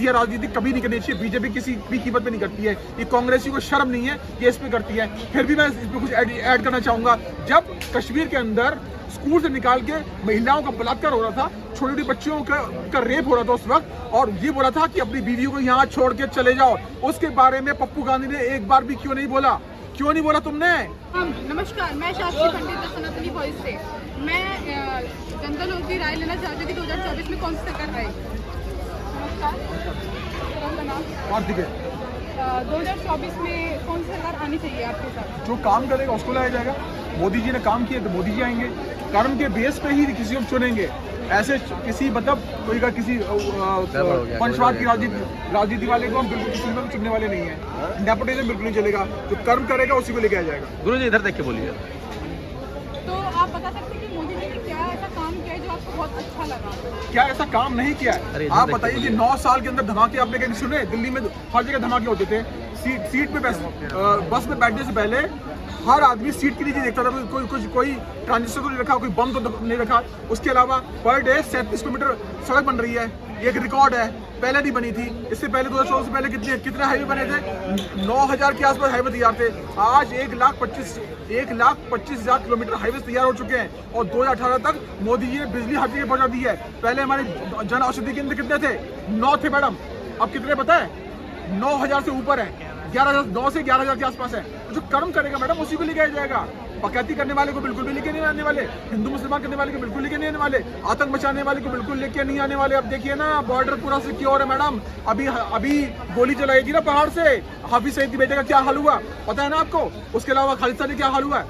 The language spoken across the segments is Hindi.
घटिया राजनीति कभी नहीं करनी चाहिए। बीजेपी किसी भी कीमत पे नहीं करती है, ये कांग्रेसी को शर्म नहीं है ये इस पे करती है। फिर भी मैं इसमें कुछ ऐड करना चाहूंगा। जब कश्मीर के अंदर स्कूल से निकाल के महिलाओं का बलात्कार हो रहा था, छोटी छोटी बच्चियों का रेप हो रहा था उस वक्त, और ये बोला था कि अपनी बीवियों को यहाँ छोड़ के चले जाओ, उसके बारे में पप्पू गांधी ने एक बार भी क्यों नहीं बोला? क्यों नहीं बोला तुमने? नमस्कार, मैं शास्त्री पंडित सनातनी वॉइस से। मैं जनता लोगों की राय लेना चाहती हूँ कि 2024 में कौन सी सरकार आएगी। नमस्कार, आपका नाम? और दिखे 2024 में कौन सी सरकार आनी चाहिए आपके साथ? जो काम करेगा उसको लाया जाएगा। मोदी जी ने काम किए तो मोदी जी आएंगे। कर्म के बेस पे ही किसी को चुनेंगे। ऐसे किसी मतलब कोई का किसी वंशवाद की राजनीति वाले को हम बिल्कुल किसी में चुनने वाले नहीं है। नेपोटिज्म बिल्कुल नहीं चलेगा। जो कर्म करेगा उसी को लेके आ जाएगा। गुरु जी इधर देख के बोलिए। तो आप बता सकते हैं कि मोदी जी ने क्या ऐसा काम किया है जो आपको बहुत अच्छा लगा? क्या ऐसा काम नहीं किया है? आप बताइए कि 9 साल के अंदर धमाके आपने कहीं सुने? दिल्ली में हर जगह धमाके होते थे। सीट पे बस में बैठने से पहले हर आदमी सीट के नीचे देखता था। कोई ट्रांजिस्टर तो नहीं रखा, कोई बम तो नहीं रखा। उसके अलावा पर डे 37 किलोमीटर सड़क बन रही है, ये एक रिकॉर्ड है, पहले नहीं बनी थी। इससे पहले 2014 से पहले कितने हाईवे बने थे? 9000 के आसपास हाईवे तैयार थे। आज 1,25,000 किलोमीटर हाईवे तैयार हो चुके हैं, और 2018 तक मोदी जी ने बिजली हर जगह पहुंचा दी है। पहले हमारे जन औषधि केंद्र कितने थे? 9 थे मैडम, अब कितने पता है? 9000 से ऊपर है। 9 से 11,000 के आसपास है। जो कर्म करेगा मैडम उसी को लेके आ जाएगा। बकैती करने वाले को बिल्कुल भी लेके नहीं आने वाले, हिंदू मुसलमान करने वाले को बिल्कुल लेके नहीं आने वाले, आतंक मचाने वाले को बिल्कुल लेके नहीं आने वाले। अब देखिए ना, बॉर्डर पूरा सिक्योर है मैडम। अभी गोली चलाई थी ना पहाड़ से, हाफिज सईद के बेटे का क्या हाल हुआ पता है ना आपको? उसके अलावा खालिस्तान का क्या हाल हुआ है?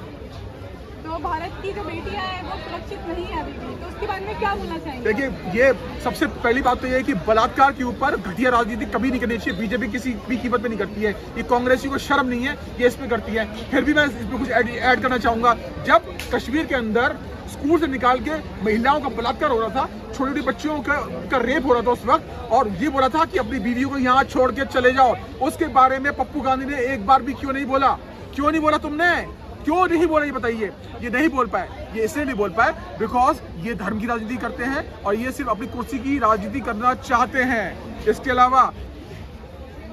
तो भारत की जो बेटियां हैं वो सुरक्षित नहीं है अभी भी, तो उसके बारे में क्या बोलना चाहेंगे? देखिए, ये सबसे पहली बात तो ये है कि बलात्कार के ऊपर घटिया राजनीति कभी नहीं करनी चाहिए। बीजेपी किसी भी कीमत पे नहीं करती है, ये कांग्रेसी को शर्म नहीं है ये इस पे करती है। फिर भी मैं इसमें कुछ ऐड करना चाहूंगा। जब कश्मीर के अंदर स्कूल से निकाल के महिलाओं का बलात्कार हो रहा था, छोटी छोटी बच्चियों का रेप हो रहा था उस वक्त, और ये बोला था कि अपनी बीवियों को यहाँ छोड़ के चले जाओ, उसके बारे में पप्पू गांधी ने एक बार भी क्यों नहीं बोला? क्यों नहीं बोला तुमने? क्यों नहीं बोला ये बताइए? ये नहीं बोल पाए, ये इसलिए नहीं बोल पाए बिकॉज ये धर्म की राजनीति करते हैं और ये सिर्फ अपनी कुर्सी की राजनीति करना चाहते हैं। इसके अलावा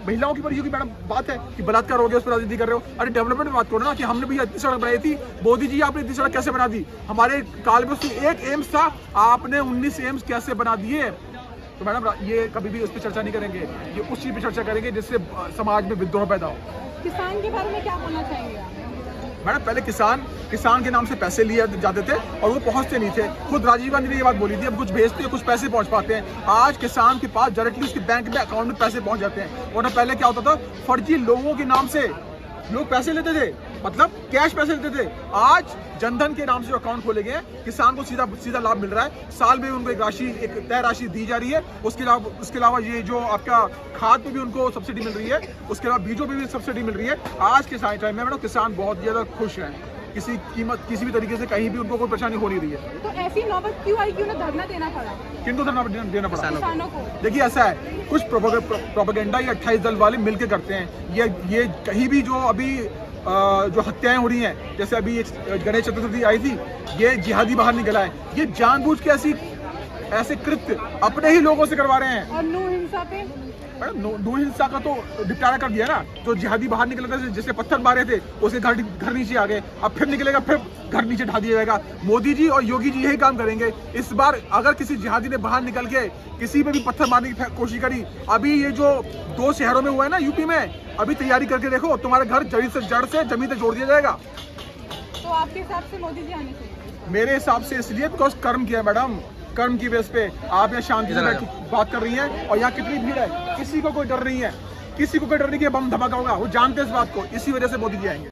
महिलाओं की पर मैडम बात है कि बलात्कार हो गया उस पर राजनीति कर रहे हो। अरे डेवलपमेंट में बात करो ना, कि हमने भी इतनी सड़क बनाई थी। मोदी जी आपने इतनी सड़क कैसे बना दी? हमारे काल में सिर्फ एक एम्स था, आपने 19 एम्स कैसे बना दिए? तो मैडम ये कभी भी उस पर चर्चा नहीं करेंगे, ये उस चीज पर चर्चा करेंगे जिससे समाज में विद्रोह पैदा हो। किसान के बारे में क्या बोलना चाहेंगे आप? मैडम पहले किसान के नाम से पैसे लिए जाते थे और वो पहुंचते नहीं थे। खुद राजीव गांधी ने ये बात बोली थी, अब कुछ भेजते हैं कुछ पैसे पहुंच पाते हैं। आज किसान के पास डायरेक्टली उसके बैंक में अकाउंट में पैसे पहुंच जाते हैं। और पहले क्या होता था, फर्जी लोगों के नाम से लोग पैसे लेते थे, मतलब कैश पैसे लेते थे। आज जनधन के नाम से जो अकाउंट खोले गए, किसान को सीधा लाभ मिल रहा है। साल में उनको एक तय राशि दी जा रही है। उसके अलावा ये जो आपका खाद पे भी उनको सब्सिडी मिल रही है, उसके अलावा बीजों पे भी सब्सिडी मिल रही है। आज के टाइम में मैडम किसान बहुत ज्यादा खुश हैं। किसी भी तरीके से कहीं भी उनको कोई परेशानी हो नहीं रही है। तो ऐसी नौबत क्यों आई, क्यों धरना देना पड़ा? किनको धरना देना पड़ा? किसानों को। देखिए ऐसा है, कुछ प्रोपेगेंडा ये 28 दल वाले मिलकर करते हैं। ये कहीं भी जो अभी जो हत्याएं हो रही हैं, जैसे अभी गणेश चतुर्थी आई थी, ये जिहादी बाहर निकला है। ये जानबूझ के ऐसे कृत्य अपने ही लोगों से करवा रहे हैं। और नू हिंसा पे नू हिंसा का तो निपटारा कर दिया ना। जो जिहादी बाहर निकले थे, जिससे पत्थर मारे थे, उसके घर नीचे आ गए। अब फिर निकलेगा, फिर घर नीचे ढा दिया जाएगा। मोदी जी और योगी जी यही काम करेंगे। इस बार अगर किसी जिहादी ने बाहर निकल के किसी पे भी पत्थर मारने की कोशिश करी, अभी ये जो 2 शहरों में हुआ है ना यूपी में, अभी तैयारी करके देखो, तुम्हारे घर जड़ से जमीन तक जोड़ दिया जाएगा। तो आपके हिसाब से मोदी जी आने चाहिए? मेरे हिसाब से इसलिए बिकॉज कर्म किया मैडम। कर्म की बेस पे आप यहाँ शांति से बात कर रही हैं, और यहाँ कितनी भीड़ है, किसी को कोई डर नहीं है। किसी को कोई डर नहीं कि बम धमाका होगा, वो जानते हैं इस बात को। इसी वजह से मोदी जी आएंगे।